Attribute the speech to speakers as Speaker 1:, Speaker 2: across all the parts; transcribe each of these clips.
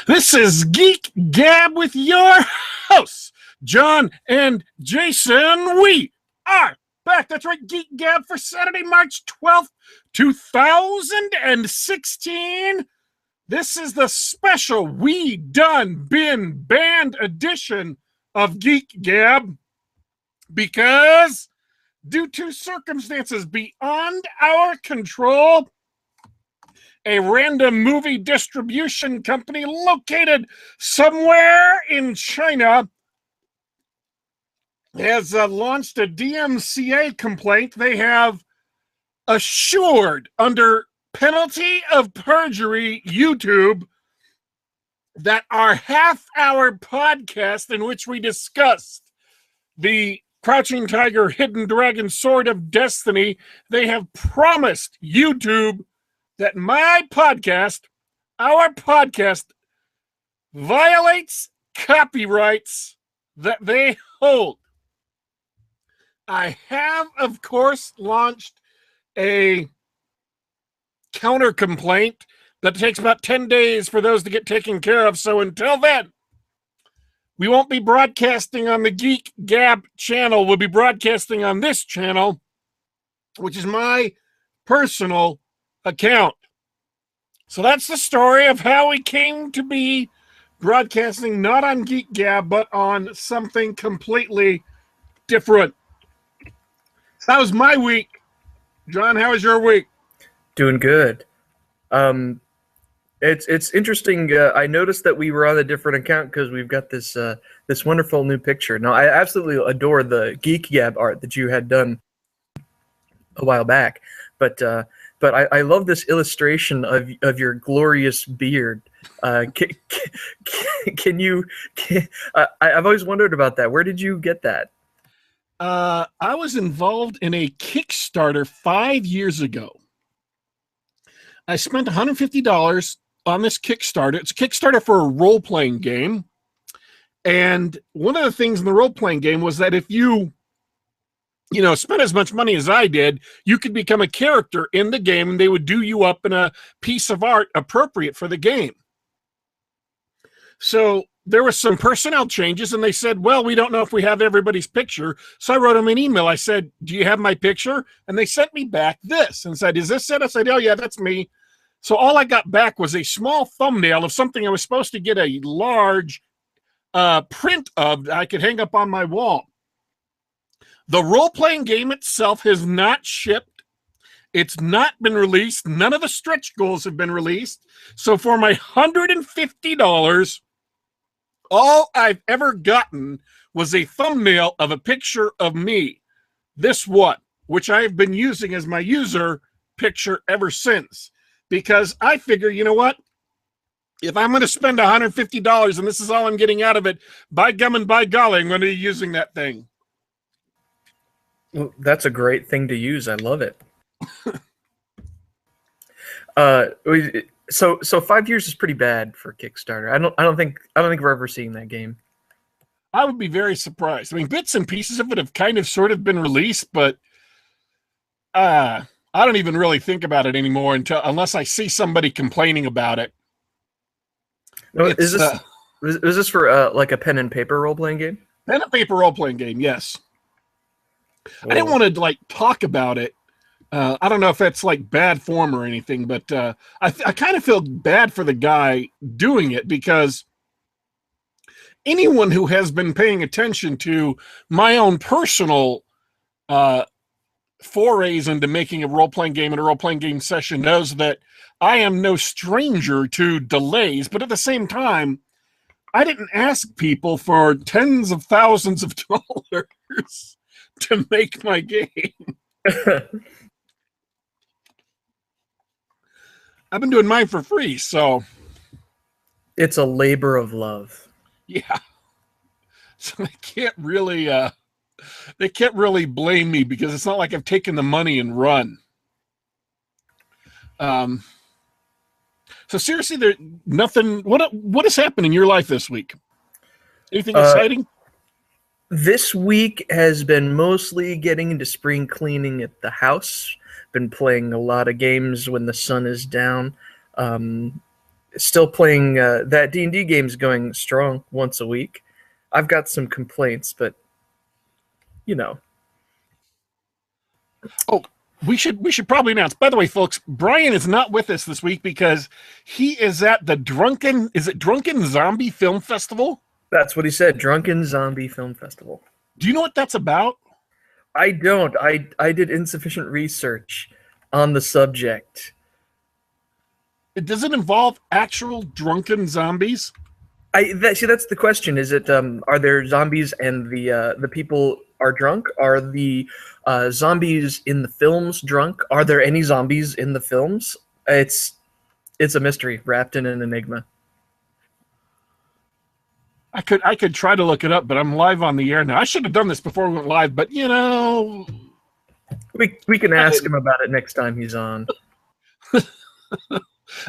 Speaker 1: This is Geek Gab with your hosts, John and Jasyn. We are back. That's right, Geek Gab for Saturday, March 12th, 2016. This is the special We Done Been Banned edition of Geek Gab because due to circumstances beyond our control, a random movie distribution company located somewhere in China has launched a DMCA complaint. They have assured, under penalty of perjury, YouTube that our half-hour podcast in which we discussed the Crouching Tiger, Hidden Dragon, Sword of Destiny, they have promised YouTube that my podcast, our podcast, violates copyrights that they hold. I have, of course, launched a counter complaint that takes about 10 days for those to get taken care of. So until then, we won't be broadcasting on the Geek Gab channel. We'll be broadcasting on this channel, which is my personal account. So that's the story of how we came to be broadcasting not on Geek Gab, but on something completely different. That was my week. John, how was your week?
Speaker 2: Doing good. It's interesting. I noticed that we were on a different account because we've got this this wonderful new picture. Now, I absolutely adore the Geek Gab art that you had done a while back, but I love this illustration of your glorious beard. Can you? I've always wondered about that. Where did you get that?
Speaker 1: I was involved in a Kickstarter 5 years ago. I spent $150 on this Kickstarter. It's a Kickstarter for a role-playing game. And one of the things in the role-playing game was that if you spent as much money as I did, you could become a character in the game, and they would do you up in a piece of art appropriate for the game. So there were some personnel changes, and they said, well, we don't know if we have everybody's picture. So I wrote them an email. I said, do you have my picture? And they sent me back this and said, is this it? I said, oh, yeah, that's me. So all I got back was a small thumbnail of something I was supposed to get a large print of that I could hang up on my wall. The role-playing game itself has not shipped. It's not been released. None of the stretch goals have been released. So for my $150, all I've ever gotten was a thumbnail of a picture of me. This one, which I've been using as my user picture ever since. Because I figure, you know what? If I'm going to spend $150 and this is all I'm getting out of it, by gum and by golly, I'm going to be using that thing.
Speaker 2: Well, that's a great thing to use. I love it. So 5 years is pretty bad for Kickstarter. I don't think we're ever seeing that game.
Speaker 1: I would be very surprised. I mean, bits and pieces of it have kind of sort of been released, but I don't even really think about it anymore unless I see somebody complaining about it.
Speaker 2: No, is this for like a pen and paper role playing game?
Speaker 1: Pen and paper role playing game, yes. I didn't want to talk about it. I don't know if that's bad form or anything, but I kind of feel bad for the guy doing it because anyone who has been paying attention to my own personal forays into making a role-playing game and a role-playing game session knows that I am no stranger to delays, but at the same time, I didn't ask people for tens of thousands of dollars to make my game. I've been doing mine for free, so
Speaker 2: it's a labor of love.
Speaker 1: Yeah. So they can't really blame me because it's not like I've taken the money and run. So seriously, there's nothing. What has happened in your life this week? Anything exciting?
Speaker 2: This week has been mostly getting into spring cleaning at the house. Been playing a lot of games when the sun is down. Still playing that D&D game's going strong once a week. I've got some complaints, but you know.
Speaker 1: Oh, we should probably announce. By the way, folks, Brian is not with us this week because he is at the Drunken Zombie Film Festival?
Speaker 2: That's what he said, Drunken Zombie Film Festival.
Speaker 1: Do you know what that's about?
Speaker 2: I don't. I did insufficient research on the subject.
Speaker 1: Does it involve actual drunken zombies?
Speaker 2: See, that's the question. Is it are there zombies and the people are drunk? Are the zombies in the films drunk? Are there any zombies in the films? It's a mystery wrapped in an enigma.
Speaker 1: I could try to look it up, but I'm live on the air now. I should have done this before we went live, but you know,
Speaker 2: we can ask him about it next time he's on.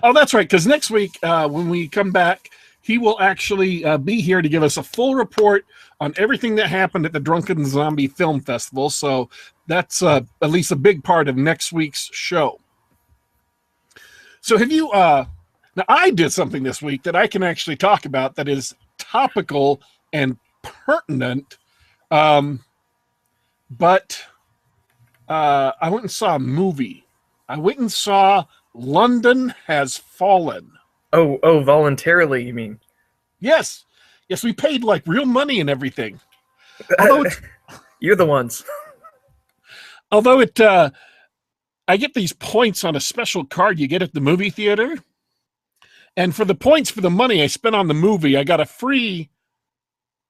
Speaker 1: Oh, that's right, because next week when we come back, he will actually be here to give us a full report on everything that happened at the Drunken Zombie Film Festival. So that's at least a big part of next week's show. So have you now I did something this week that I can actually talk about that is topical and pertinent, but I went and saw a movie. I went and saw London Has Fallen.
Speaker 2: Oh, voluntarily, you mean?
Speaker 1: Yes, we paid like real money and everything. Although
Speaker 2: you're the ones.
Speaker 1: Although I get these points on a special card you get at the movie theater. And for the points for the money I spent on the movie, I got a free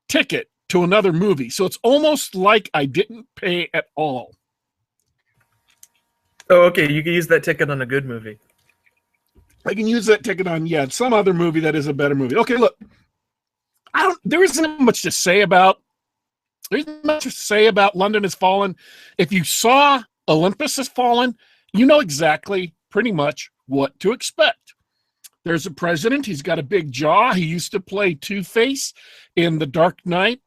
Speaker 1: ticket to another movie. So it's almost like I didn't pay at all.
Speaker 2: Oh, okay. You can use that ticket on a good movie.
Speaker 1: I can use that ticket on, some other movie that is a better movie. Okay, look. There isn't much to say about London Has Fallen. If you saw Olympus Has Fallen, you know exactly pretty much what to expect. There's a president. He's got a big jaw. He used to play Two-Face in The Dark Knight.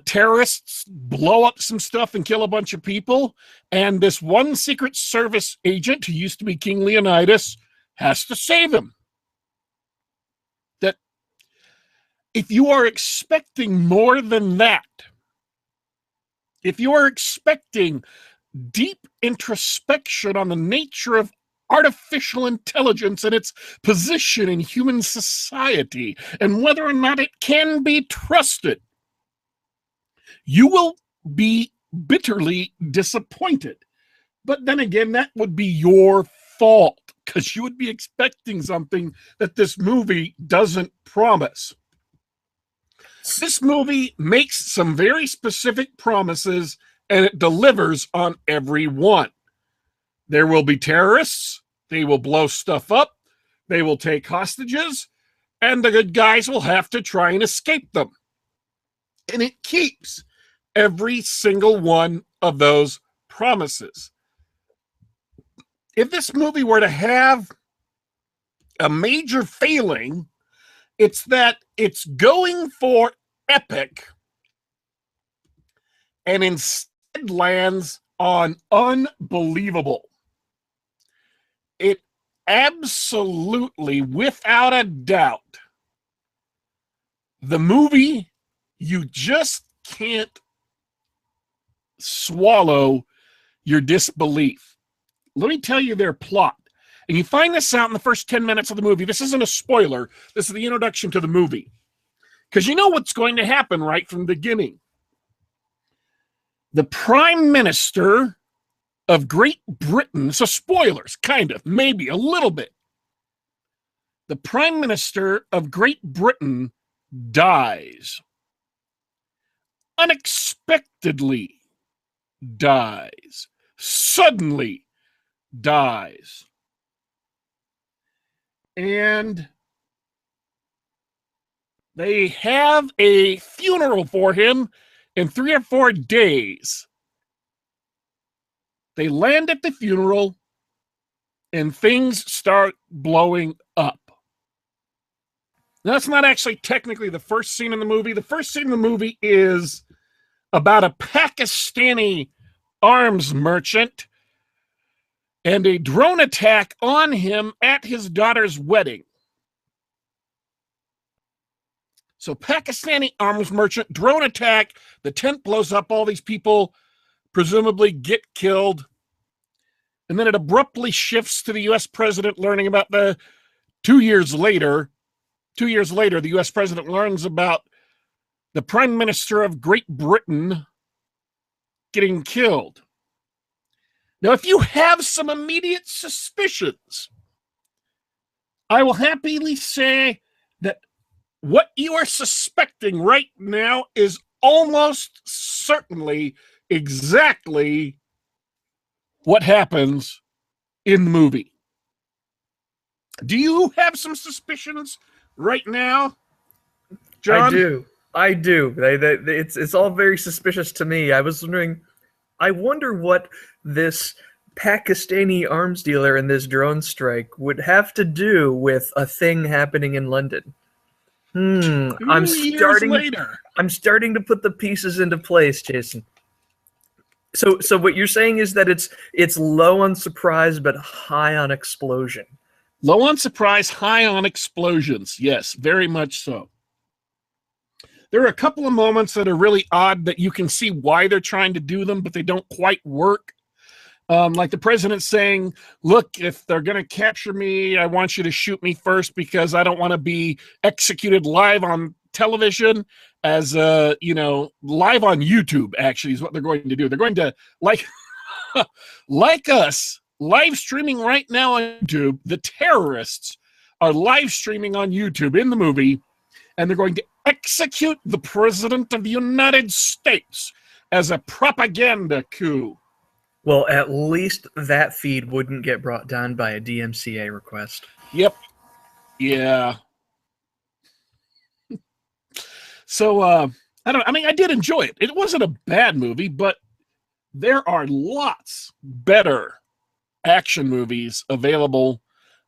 Speaker 1: Terrorists blow up some stuff and kill a bunch of people. And this one Secret Service agent who used to be King Leonidas has to save him. That if you are expecting more than that, if you are expecting deep introspection on the nature of artificial intelligence and its position in human society and whether or not it can be trusted, you will be bitterly disappointed. But then again, that would be your fault because you would be expecting something that this movie doesn't promise. This movie makes some very specific promises and it delivers on every one. There will be terrorists. They will blow stuff up. They will take hostages. And the good guys will have to try and escape them. And it keeps every single one of those promises. If this movie were to have a major failing, it's that it's going for epic and instead lands on unbelievable. It absolutely, without a doubt, the movie, you just can't swallow your disbelief. Let me tell you their plot. And you find this out in the first 10 minutes of the movie. This isn't a spoiler. This is the introduction to the movie. Because you know what's going to happen right from the beginning. The Prime Minister of Great Britain, so spoilers, kind of, maybe a little bit. The Prime Minister of Great Britain dies. Unexpectedly dies. Suddenly dies. And they have a funeral for him in 3 or 4 days. They land at the funeral and things start blowing up. Now, that's not actually technically the first scene in the movie. The first scene in the movie is about a Pakistani arms merchant and a drone attack on him at his daughter's wedding. So Pakistani arms merchant, drone attack, the tent blows up, all these people presumably get killed. And then it abruptly shifts to the U.S. president learning about 2 years later, the U.S. president learns about the Prime Minister of Great Britain getting killed. Now, if you have some immediate suspicions, I will happily say that what you are suspecting right now is almost certainly exactly what happens in the movie. Do you have some suspicions right now, John?
Speaker 2: I do. It's all very suspicious to me. I was wondering, I wonder what this Pakistani arms dealer and this drone strike would have to do with a thing happening in London. I'm starting to put the pieces into place, Jason. So what you're saying is that it's low on surprise but high on explosion.
Speaker 1: Low on surprise, high on explosions. Yes, very much so. There are a couple of moments that are really odd that you can see why they're trying to do them, but they don't quite work. Like the president saying, look, if they're going to capture me, I want you to shoot me first because I don't want to be executed live on television as, live on YouTube, actually, is what they're going to do. They're going to, like us, live streaming right now on YouTube. The terrorists are live streaming on YouTube in the movie, and they're going to execute the President of the United States as a propaganda coup.
Speaker 2: Well, at least that feed wouldn't get brought down by a DMCA request.
Speaker 1: Yep. Yeah. So, I did enjoy it. It wasn't a bad movie, but there are lots better action movies available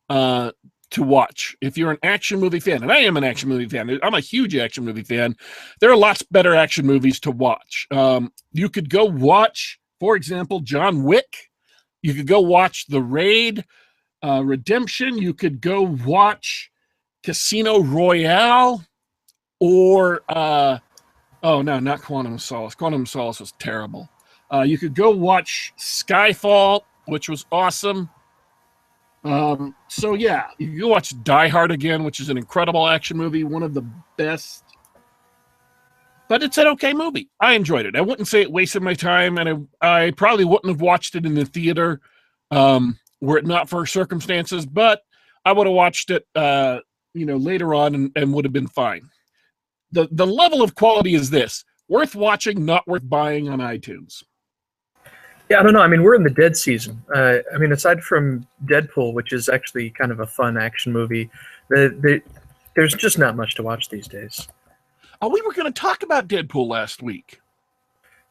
Speaker 1: to watch. If you're an action movie fan, and I am an action movie fan, I'm a huge action movie fan, there are lots better action movies to watch. You could go watch, for example, John Wick. You could go watch The Raid, Redemption. You could go watch Casino Royale, or not Quantum of Solace. Quantum of Solace was terrible. You could go watch Skyfall, which was awesome. So yeah, you can go watch Die Hard again, which is an incredible action movie, one of the best. But it's an okay movie. I enjoyed it. I wouldn't say it wasted my time, and I probably wouldn't have watched it in the theater were it not for circumstances, but I would have watched it later on and would have been fine. The level of quality is this: worth watching, not worth buying on iTunes.
Speaker 2: Yeah, I don't know. I mean, we're in the dead season. Aside from Deadpool, which is actually kind of a fun action movie, there's just not much to watch these days.
Speaker 1: Oh, we were going to talk about Deadpool last week.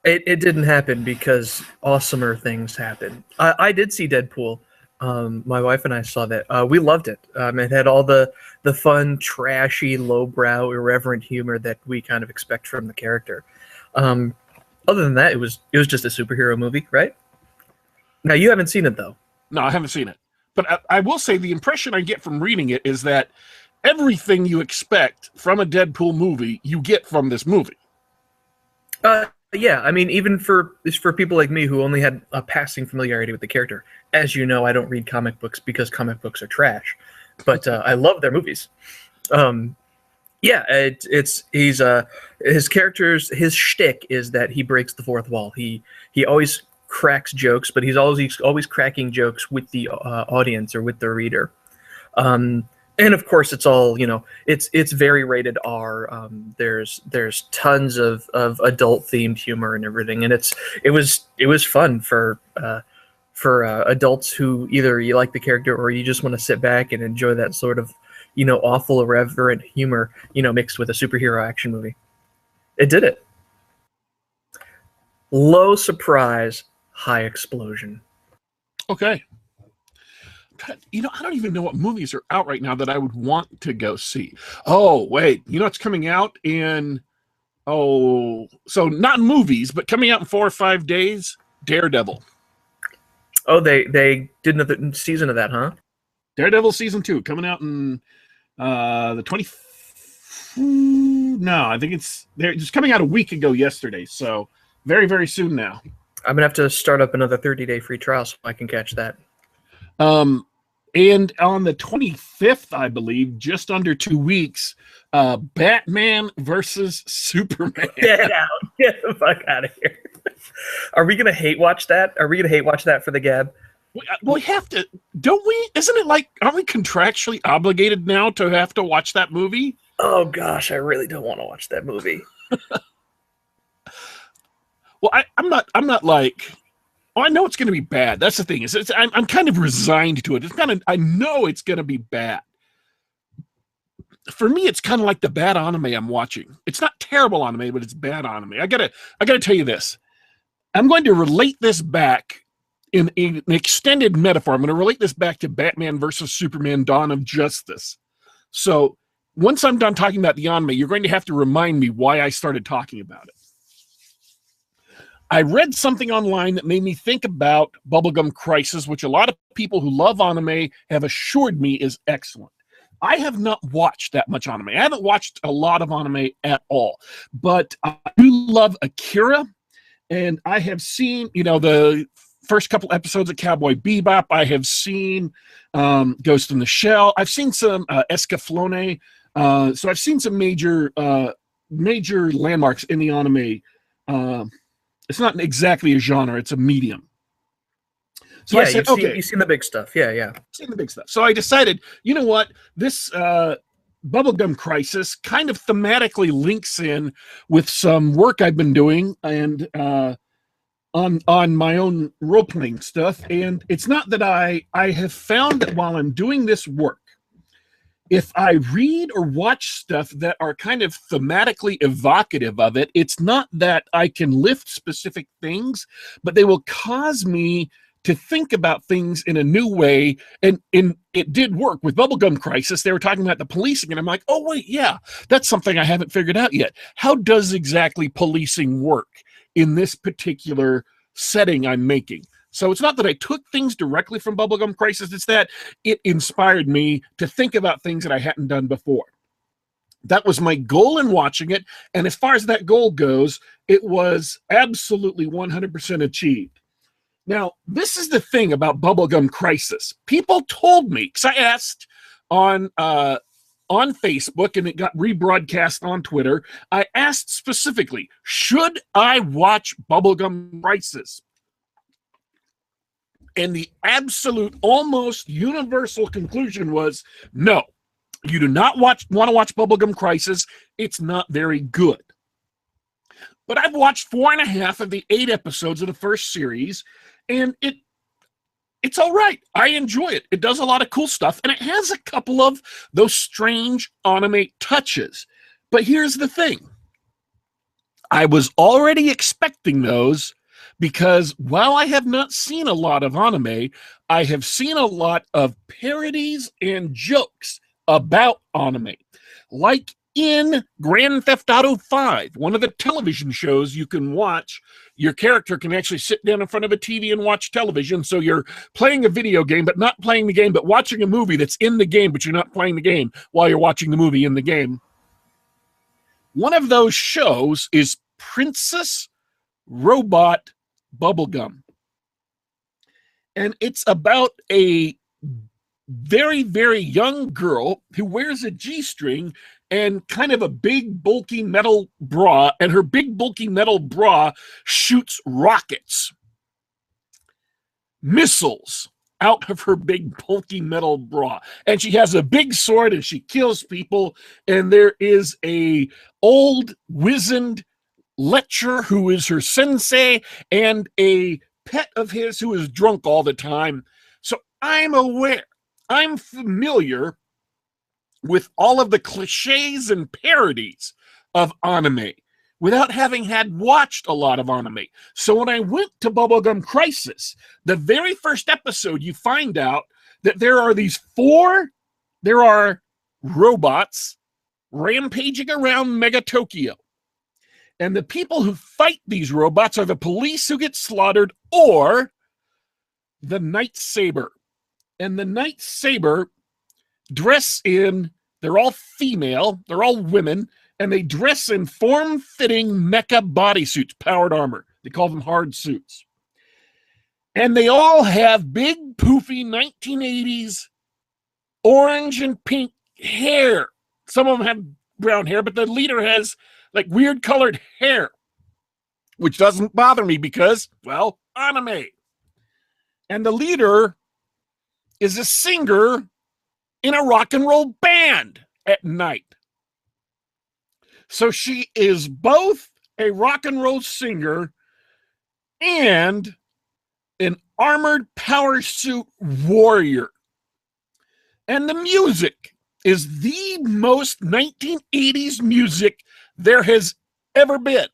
Speaker 2: It didn't happen because awesomer things happened. I did see Deadpool. My wife and I saw that. We loved it. It had all the fun, trashy, lowbrow, irreverent humor that we kind of expect from the character. Other than that, it was just a superhero movie, right? Now, you haven't seen it, though.
Speaker 1: No, I haven't seen it. But I will say the impression I get from reading it is that everything you expect from a Deadpool movie, you get from this movie.
Speaker 2: Yeah, I mean, even for people like me who only had a passing familiarity with the character. As you know, I don't read comic books because comic books are trash. But I love their movies. Yeah, his character's his shtick is that he breaks the fourth wall. He always cracks jokes, but he's always cracking jokes with the audience or with the reader. And of course, it's all it's very rated R. There's tons of adult themed humor and everything, and it was fun for adults who either you like the character or you just want to sit back and enjoy that sort of awful, irreverent humor, mixed with a superhero action movie. It did it. Low surprise, high explosion.
Speaker 1: Okay. I don't even know what movies are out right now that I would want to go see. Oh, wait. It's coming out in, so not movies, but coming out in 4 or 5 days, Daredevil.
Speaker 2: Oh, they did another season of that, huh?
Speaker 1: Daredevil season 2 coming out in the 20. No, I think they're just coming out a week ago yesterday. So very, very soon now.
Speaker 2: I'm gonna have to start up another 30-day free trial so I can catch that.
Speaker 1: And on the 25th, I believe, just under 2 weeks, Batman versus Superman.
Speaker 2: Get out! Get the fuck out of here! Are we gonna hate watch that? Are we gonna hate watch that for the Gab?
Speaker 1: We have to, don't we? Isn't it like, aren't we contractually obligated now to have to watch that movie?
Speaker 2: Oh gosh, I really don't want to watch that movie.
Speaker 1: Well, I'm not like, oh, I know it's going to be bad. That's the thing. I'm kind of resigned to it. I know it's going to be bad. For me, it's kind of like the bad anime I'm watching. It's not terrible anime, but it's bad anime. I gotta tell you this. I'm going to relate this back in an extended metaphor. I'm going to relate this back to Batman versus Superman: Dawn of Justice. So once I'm done talking about the anime, you're going to have to remind me why I started talking about it. I read something online that made me think about Bubblegum Crisis, which a lot of people who love anime have assured me is excellent. I have not watched that much anime. I haven't watched a lot of anime at all, but I do love Akira, and I have seen, the first couple episodes of Cowboy Bebop. I have seen Ghost in the Shell. I've seen some Escaflowne. So I've seen some major landmarks in the anime. It's not exactly a genre; it's a medium. So
Speaker 2: yeah,
Speaker 1: I said,
Speaker 2: you've seen the big stuff. Yeah.
Speaker 1: Seen the big stuff. So I decided, you know what? This Bubblegum Crisis kind of thematically links in with some work I've been doing and on my own role-playing stuff. And it's not that I have found that while I'm doing this work, if I read or watch stuff that are kind of thematically evocative of it, it's not that I can lift specific things, but they will cause me to think about things in a new way. And it did work with Bubblegum Crisis. They were talking about the policing, and I'm like, oh, wait, yeah, that's something I haven't figured out yet. How does exactly policing work in this particular setting I'm making? So it's not that I took things directly from Bubblegum Crisis, it's that it inspired me to think about things that I hadn't done before. That was my goal in watching it, and as far as that goal goes, it was absolutely 100% achieved. Now, this is the thing about Bubblegum Crisis. People told me, because I asked on Facebook, and it got rebroadcast on Twitter, I asked specifically, should I watch Bubblegum Crisis? And the absolute, almost universal conclusion was, no, you do not want to watch Bubblegum Crisis. It's not very good. But I've watched 4.5 of the 8 episodes of the first series, and it's all right. I enjoy it. It does a lot of cool stuff, and it has a couple of those strange anime touches. But here's the thing. I was already expecting those, because while I have not seen a lot of anime, I have seen a lot of parodies and jokes about anime. Like in Grand Theft Auto 5, one of the television shows you can watch, your character can actually sit down in front of a TV and watch television, so you're playing a video game, but not playing the game, but watching a movie that's in the game, but you're not playing the game while you're watching the movie in the game. One of those shows is Princess Robot Bubblegum. And it's about a very, very young girl who wears a G-string and kind of a big, bulky metal bra, and her big, bulky metal bra shoots rockets, missiles out of her big, bulky metal bra. And she has a big sword, and she kills people, and there is a old, wizened lecturer who is her sensei, and a pet of his who is drunk all the time. So I'm familiar with all of the cliches and parodies of anime without having had watched a lot of anime. So when I went to Bubblegum Crisis, the very first episode, you find out that there are robots rampaging around Mega Tokyo. And the people who fight these robots are the police who get slaughtered, or the Night Saber. And the Night Saber dress in, they're all female, they're all women, and they dress in form-fitting mecha bodysuits, powered armor. They call them hard suits. And they all have big, poofy 1980s orange and pink hair. Some of them have brown hair, but the leader has like weird colored hair, which doesn't bother me because, well, anime. And the leader is a singer in a rock and roll band at night. So she is both a rock and roll singer and an armored power suit warrior. And the music is the most 1980s music there has ever been.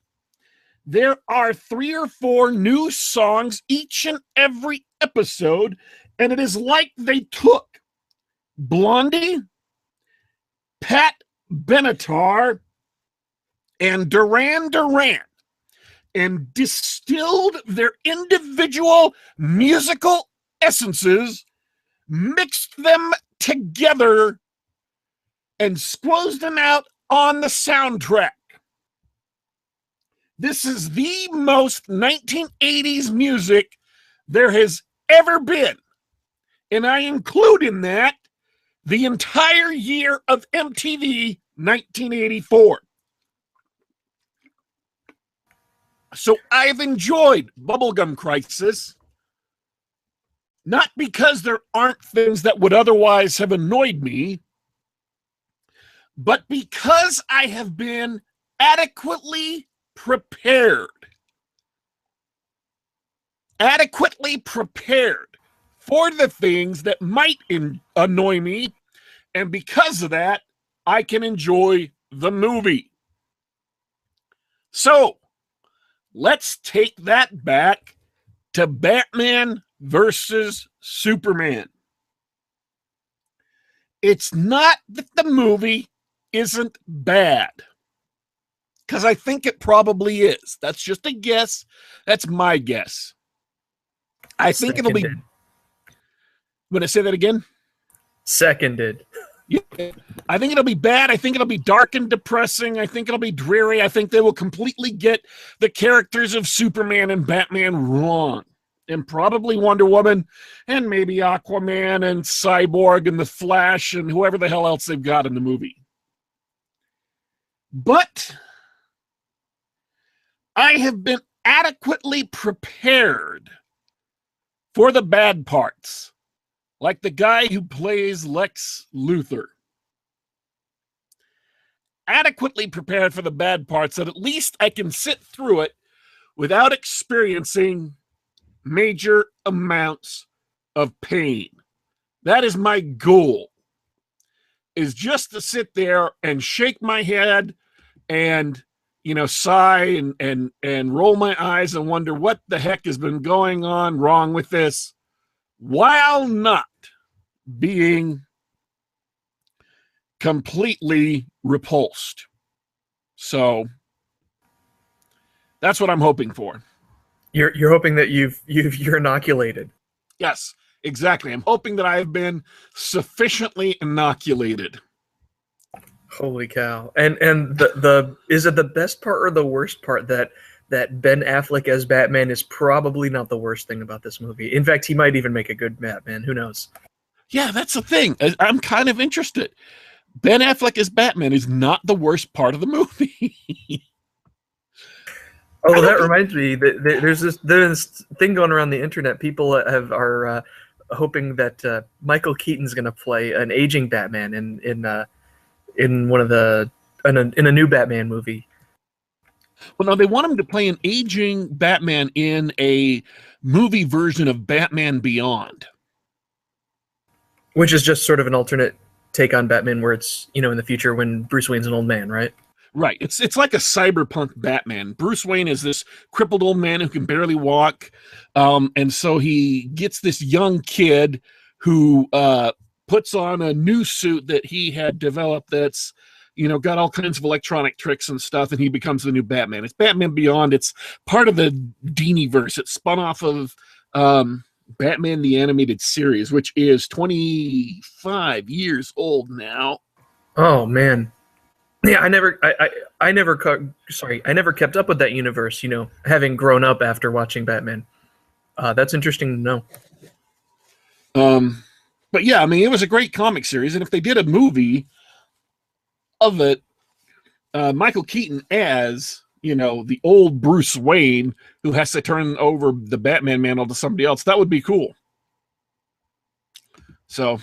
Speaker 1: There are 3 or 4 new songs each and every episode, and it is like they took Blondie, Pat Benatar, and Duran Duran and distilled their individual musical essences, mixed them together, and squoze them out on the soundtrack. This is the most 1980s music there has ever been. And I include in that the entire year of MTV 1984. So I've enjoyed Bubblegum Crisis, not because there aren't things that would otherwise have annoyed me, but because I have been adequately prepared. Adequately prepared for the things that might annoy me, and because of that, I can enjoy the movie. So, let's take that back to Batman versus Superman. It's not that the movie isn't bad, because I think it probably is. That's just a guess. That's my guess. I think it'll be... When I say that again?
Speaker 2: Seconded.
Speaker 1: Yeah. I think it'll be bad. I think it'll be dark and depressing. I think it'll be dreary. I think they will completely get the characters of Superman and Batman wrong. And probably Wonder Woman and maybe Aquaman and Cyborg and the Flash and whoever the hell else they've got in the movie. But I have been adequately prepared for the bad parts, like the guy who plays Lex Luthor. Adequately prepared for the bad parts that at least I can sit through it without experiencing major amounts of pain. That is my goal, is just to sit there and shake my head and, you know, sigh and roll my eyes and wonder what the heck has been going on wrong with this, while not being completely repulsed. So that's what I'm hoping for.
Speaker 2: You're hoping that you're inoculated.
Speaker 1: Yes, exactly. I'm hoping that I have been sufficiently inoculated.
Speaker 2: Holy cow! And the is it the best part or the worst part that Ben Affleck as Batman is probably not the worst thing about this movie? In fact, he might even make a good Batman. Who knows?
Speaker 1: Yeah, that's the thing. I'm kind of interested. Ben Affleck as Batman is not the worst part of the movie.
Speaker 2: Oh, that reminds me. There's this thing going around the internet. People are hoping that Michael Keaton's going to play an aging Batman in one of the in a new Batman movie.
Speaker 1: Well, no, they want him to play an aging Batman in a movie version of Batman Beyond,
Speaker 2: which is just sort of an alternate take on Batman, where it's, you know, in the future when Bruce Wayne's an old man, right?
Speaker 1: Right. It's like a cyberpunk Batman. Bruce Wayne is this crippled old man who can barely walk. And so he gets this young kid who puts on a new suit that he had developed that's, you know, got all kinds of electronic tricks and stuff, and he becomes the new Batman. It's Batman Beyond. It's part of the Dini-verse. It's spun off of Batman the Animated Series, which is 25 years old now.
Speaker 2: Oh man. Yeah, I never kept up with that universe, having grown up after watching Batman. That's interesting to know.
Speaker 1: But yeah, I mean, it was a great comic series, and if they did a movie of it, Michael Keaton as, the old Bruce Wayne who has to turn over the Batman mantle to somebody else, that would be cool. So,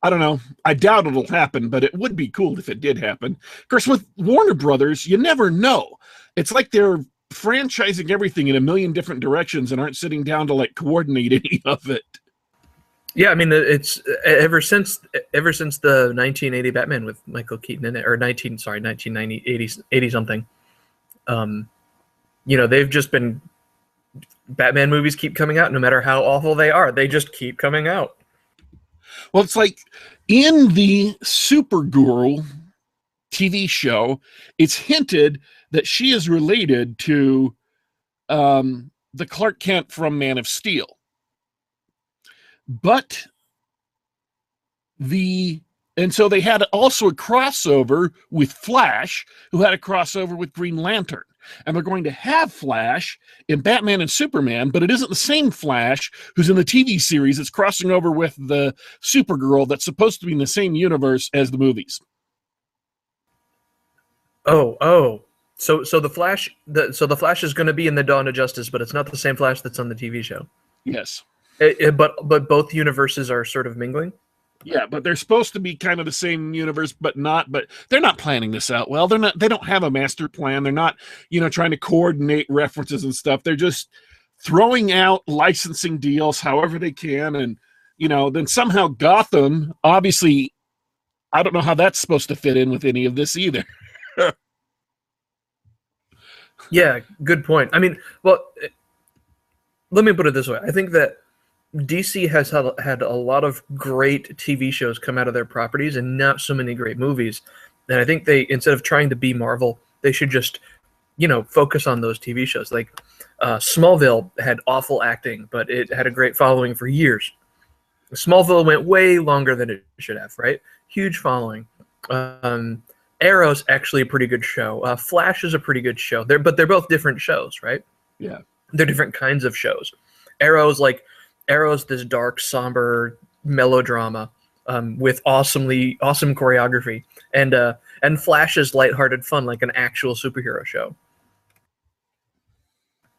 Speaker 1: I don't know. I doubt it'll happen, but it would be cool if it did happen. Of course, with Warner Brothers, you never know. It's like they're franchising everything in a million different directions and aren't sitting down to like coordinate any of it.
Speaker 2: Yeah, I mean, it's ever since the 1980 Batman with Michael Keaton in it, or 1990, 80 something. They've just been, Batman movies keep coming out no matter how awful they are. They just keep coming out.
Speaker 1: Well, it's like in the Supergirl TV show, it's hinted that she is related to the Clark Kent from Man of Steel. But so they had also a crossover with Flash, who had a crossover with Green Lantern. And they're going to have Flash in Batman and Superman, but it isn't the same Flash who's in the TV series. It's crossing over with the Supergirl that's supposed to be in the same universe as the movies.
Speaker 2: Oh. So the Flash is going to be in the Dawn of Justice, but it's not the same Flash that's on the TV show.
Speaker 1: Yes.
Speaker 2: But both universes are sort of mingling?
Speaker 1: Yeah, but they're supposed to be kind of the same universe, but not. But they're not planning this out well. They don't have a master plan. They're not, trying to coordinate references and stuff. They're just throwing out licensing deals however they can, and then somehow Gotham. Obviously, I don't know how that's supposed to fit in with any of this either.
Speaker 2: Yeah, good point. I mean, well, let me put it this way. I think that DC has had a lot of great TV shows come out of their properties and not so many great movies. And I think they, instead of trying to be Marvel, they should just, focus on those TV shows. Like Smallville had awful acting, but it had a great following for years. Smallville went way longer than it should have, right? Huge following. Arrow's actually a pretty good show. Flash is a pretty good show. They're both different shows, right?
Speaker 1: Yeah.
Speaker 2: They're different kinds of shows. Arrow's this dark, somber melodrama with awesome choreography, and Flash is lighthearted fun, like an actual superhero show.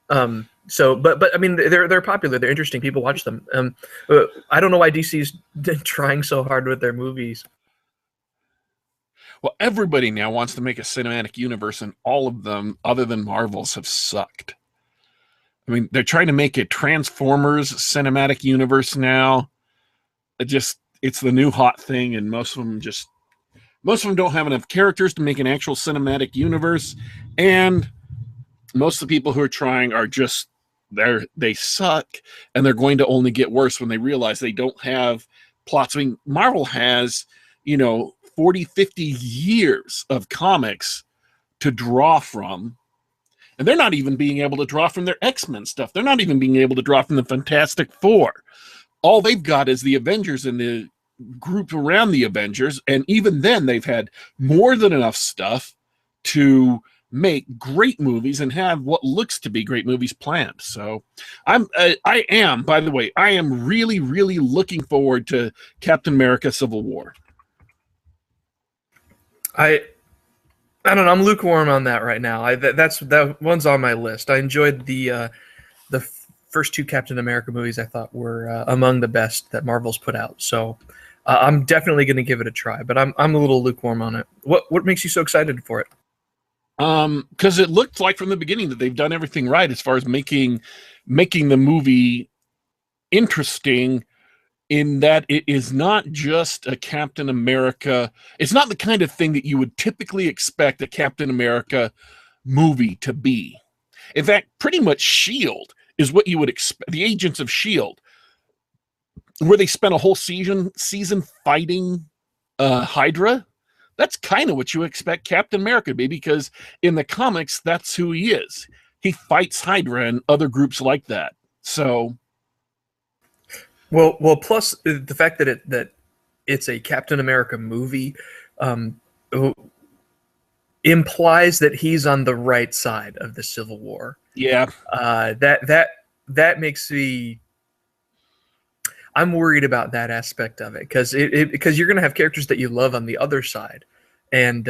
Speaker 2: But I mean, they're popular. They're interesting. People watch them. I don't know why DC's trying so hard with their movies.
Speaker 1: Well, everybody now wants to make a cinematic universe, and all of them, other than Marvel's, have sucked. I mean, they're trying to make a Transformers cinematic universe now. It's the new hot thing, and most of them don't have enough characters to make an actual cinematic universe, and most of the people who are trying are just they suck, and they're going to only get worse when they realize they don't have plots. I mean, Marvel has, 40, 50 years of comics to draw from. And they're not even being able to draw from their X-Men stuff. They're not even being able to draw from the Fantastic Four. All they've got is the Avengers and the group around the Avengers. And even then, they've had more than enough stuff to make great movies and have what looks to be great movies planned. So I am really, really looking forward to Captain America: Civil War.
Speaker 2: I don't know. I'm lukewarm on that right now. That one's on my list. I enjoyed the first two Captain America movies. I thought were among the best that Marvel's put out. So I'm definitely going to give it a try. But I'm a little lukewarm on it. What makes you so excited for it?
Speaker 1: Because it looked like from the beginning that they've done everything right as far as making the movie interesting. In that it is not just a Captain America. It's not the kind of thing that you would typically expect a Captain America movie to be. In fact, pretty much S.H.I.E.L.D. is what you would expect. The Agents of S.H.I.E.L.D., where they spent a whole season fighting Hydra. That's kind of what you expect Captain America to be, because in the comics, that's who he is. He fights Hydra and other groups like that. So
Speaker 2: Well. Plus the fact that it's a Captain America movie um, implies that he's on the right side of the Civil War.
Speaker 1: Yeah.
Speaker 2: That makes me. I'm worried about that aspect of it because because you're going to have characters that you love on the other side, and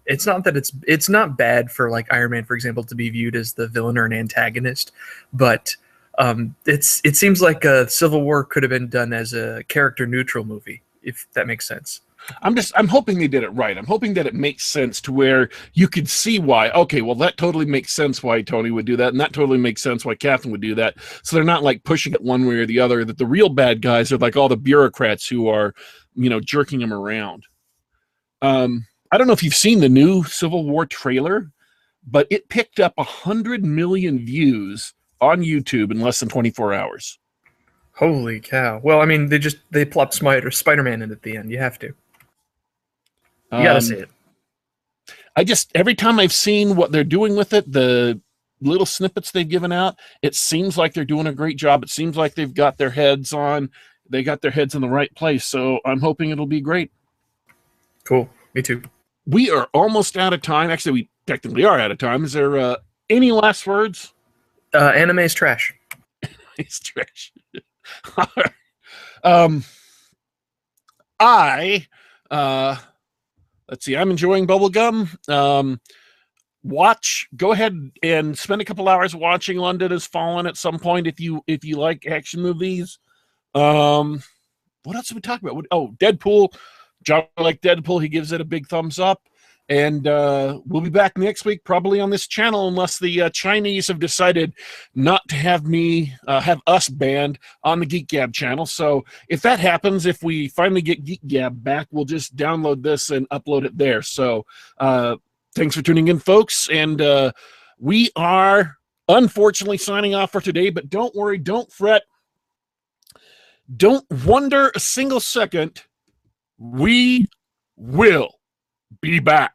Speaker 2: it's not that it's not bad for like Iron Man, for example, to be viewed as the villain or an antagonist, but it seems like Civil War could have been done as a character neutral movie, if that makes sense.
Speaker 1: I'm hoping they did it right. I'm hoping that it makes sense to where you could see why. Okay, well that totally makes sense why Tony would do that, and that totally makes sense why Captain would do that. So they're not like pushing it one way or the other. That the real bad guys are like all the bureaucrats who are, jerking him around. I don't know if you've seen the new Civil War trailer, but it picked up 100 million views on YouTube in less than 24 hours.
Speaker 2: Holy cow! Well, I mean, they plopped Spider-Man in at the end. You have to. You gotta see it.
Speaker 1: Every time I've seen what they're doing with it, the little snippets they've given out, it seems like they're doing a great job. It seems like they got their heads in the right place. So I'm hoping it'll be great.
Speaker 2: Cool. Me too.
Speaker 1: We are almost out of time. Actually, we technically are out of time. Is there any last words?
Speaker 2: Anime is trash.
Speaker 1: It's trash. All right. Let's see. I'm enjoying Bubblegum. Go ahead and spend a couple hours watching London Has Fallen at some point if you like action movies. What else did we talk about? Deadpool. John liked Deadpool. He gives it a big thumbs up. And we'll be back next week, probably on this channel, unless the Chinese have decided not to have us banned on the Geek Gab channel. So if that happens, if we finally get Geek Gab back, we'll just download this and upload it there. So thanks for tuning in, folks. And we are unfortunately signing off for today, but don't worry, don't fret. Don't wonder a single second. We will be back.